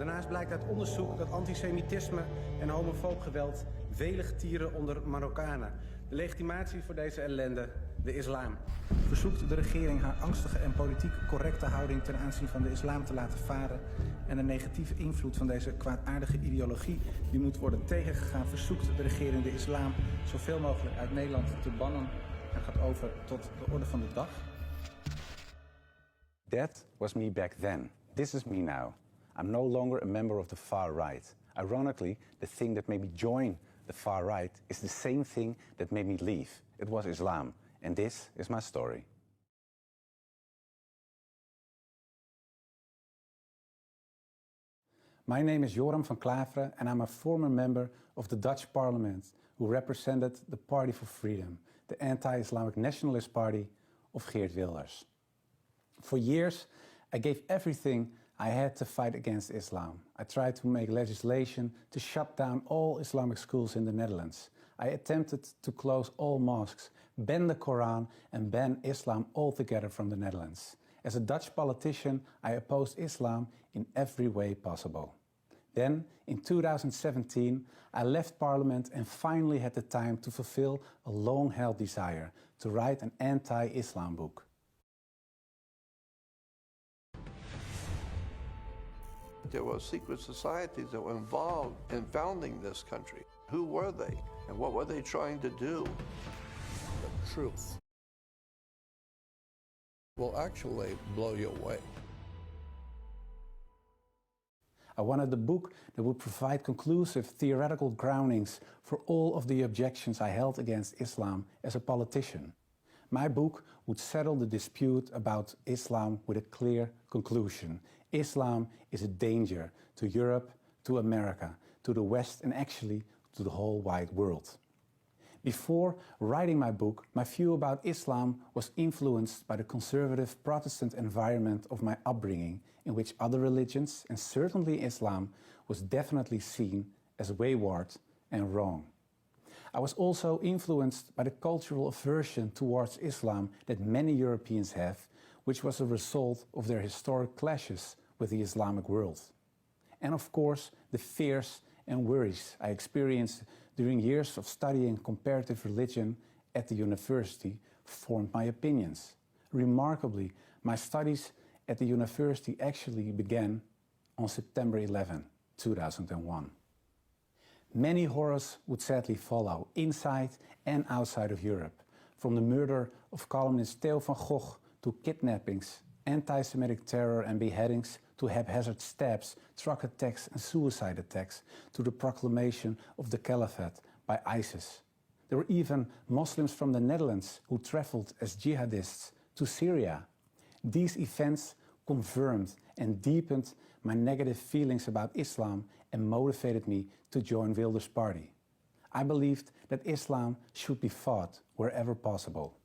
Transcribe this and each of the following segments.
Daarnaast blijkt uit onderzoek dat antisemitisme en homofoob geweld welig tieren onder Marokkanen. De legitimatie voor deze ellende, de islam. Verzoekt de regering haar angstige en politiek correcte houding ten aanzien van de islam te laten varen en de negatieve invloed van deze kwaadaardige ideologie die moet worden tegengegaan, verzoekt de regering de islam zoveel mogelijk uit Nederland te bannen en gaat over tot de orde van de dag. That was me back then. This is me now. I'm no longer a member of the far right. Ironically, the thing that made me join the far right is the same thing that made me leave. It was Islam. And this is my story. My name is Joram van Klaveren and I'm a former member of the Dutch Parliament who represented the Party for Freedom, the anti-Islamic nationalist party of Geert Wilders. For years, I gave everything I had to fight against Islam. I tried to make legislation to shut down all Islamic schools in the Netherlands. I attempted to close all mosques, ban the Quran and ban Islam altogether from the Netherlands. As a Dutch politician, I opposed Islam in every way possible. Then, in 2017, I left Parliament and finally had the time to fulfill a long-held desire to write an anti-Islam book. There were secret societies that were involved in founding this country. Who were they, and what were they trying to do? The truth will actually blow you away. I wanted a book that would provide conclusive theoretical groundings for all of the objections I held against Islam as a politician. My book would settle the dispute about Islam with a clear conclusion. Islam is a danger to Europe, to America, to the West, and actually to the whole wide world. Before writing my book, my view about Islam was influenced by the conservative Protestant environment of my upbringing, in which other religions, and certainly Islam, was definitely seen as wayward and wrong. I was also influenced by the cultural aversion towards Islam that many Europeans have, which was a result of their historic clashes with the Islamic world. And of course, the fears and worries I experienced during years of studying comparative religion at the university formed my opinions. Remarkably, my studies at the university actually began on September 11, 2001. Many horrors would sadly follow, inside and outside of Europe, from the murder of columnist Theo van Gogh to kidnappings, anti-Semitic terror and beheadings, to haphazard stabs, truck attacks and suicide attacks, to the proclamation of the Caliphate by ISIS. There were even Muslims from the Netherlands who traveled as jihadists to Syria. These events confirmed and deepened my negative feelings about Islam and motivated me to join Wilders' party. I believed that Islam should be fought wherever possible.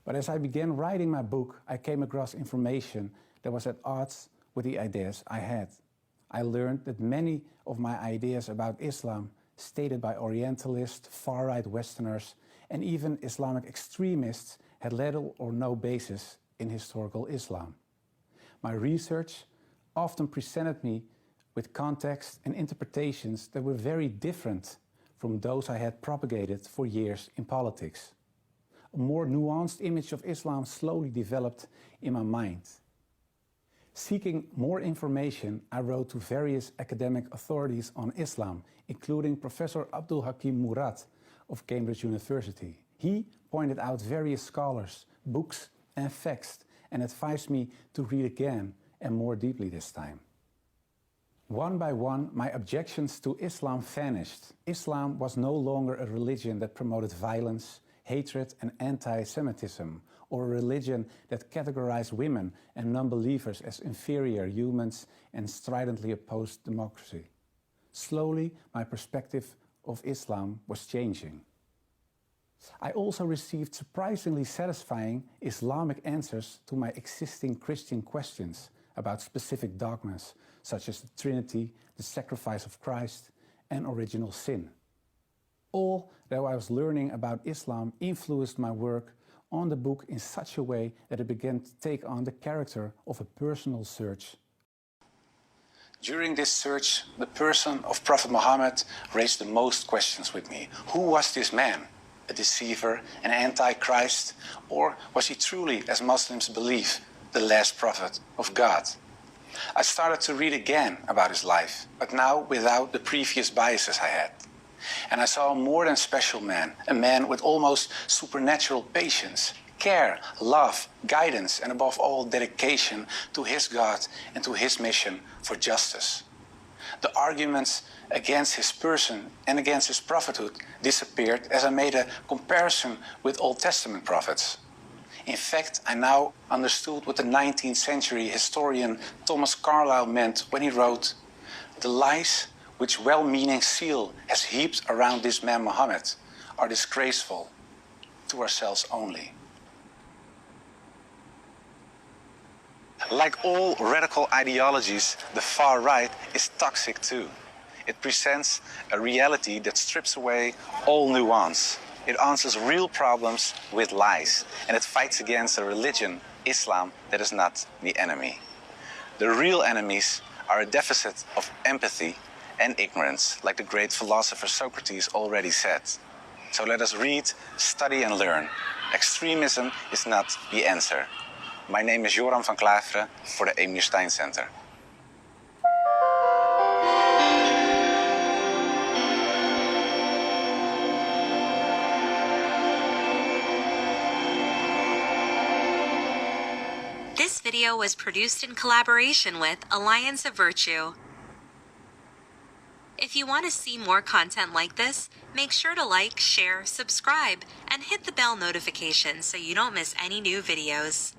But as I began writing my book, I came across information that was at odds with the ideas I had. I learned that many of my ideas about Islam, stated by Orientalists, far-right Westerners, and even Islamic extremists, had little or no basis in historical Islam. My research often presented me with context and interpretations that were very different from those I had propagated for years in politics. A more nuanced image of Islam slowly developed in my mind. Seeking more information, I wrote to various academic authorities on Islam, including Professor Abdul Hakim Murad of Cambridge University. He pointed out various scholars, books and facts and advised me to read again and more deeply this time. One by one, my objections to Islam vanished. Islam was no longer a religion that promoted violence, hatred and anti-Semitism, or a religion that categorized women and non-believers as inferior humans and stridently opposed democracy. Slowly, my perspective of Islam was changing. I also received surprisingly satisfying Islamic answers to my existing Christian questions about specific dogmas, such as the Trinity, the sacrifice of Christ, and original sin. All that I was learning about Islam influenced my work on the book in such a way that it began to take on the character of a personal search. During this search, the person of Prophet Muhammad raised the most questions with me. Who was this man? A deceiver, an antichrist? Or was he truly, as Muslims believe, the last prophet of God? I started to read again about his life, but now without the previous biases I had. And I saw a more than special man, a man with almost supernatural patience, care, love, guidance, and above all, dedication to his God and to his mission for justice. The arguments against his person and against his prophethood disappeared as I made a comparison with Old Testament prophets. In fact, I now understood what the 19th century historian Thomas Carlyle meant when he wrote, "The lies which well-meaning zeal has heaped around this man Muhammad are disgraceful to ourselves only." Like all radical ideologies, the far right is toxic too. It presents a reality that strips away all nuance. It answers real problems with lies, and it fights against a religion, Islam, that is not the enemy. The real enemies are a deficit of empathy and ignorance, like the great philosopher Socrates already said. So let us read, study, and learn. Extremism is not the answer. My name is Joram van Klaveren for the Emir Stein Center. This video was produced in collaboration with Alliance of Virtue. If you want to see more content like this, make sure to like, share, subscribe, and hit the bell notification so you don't miss any new videos.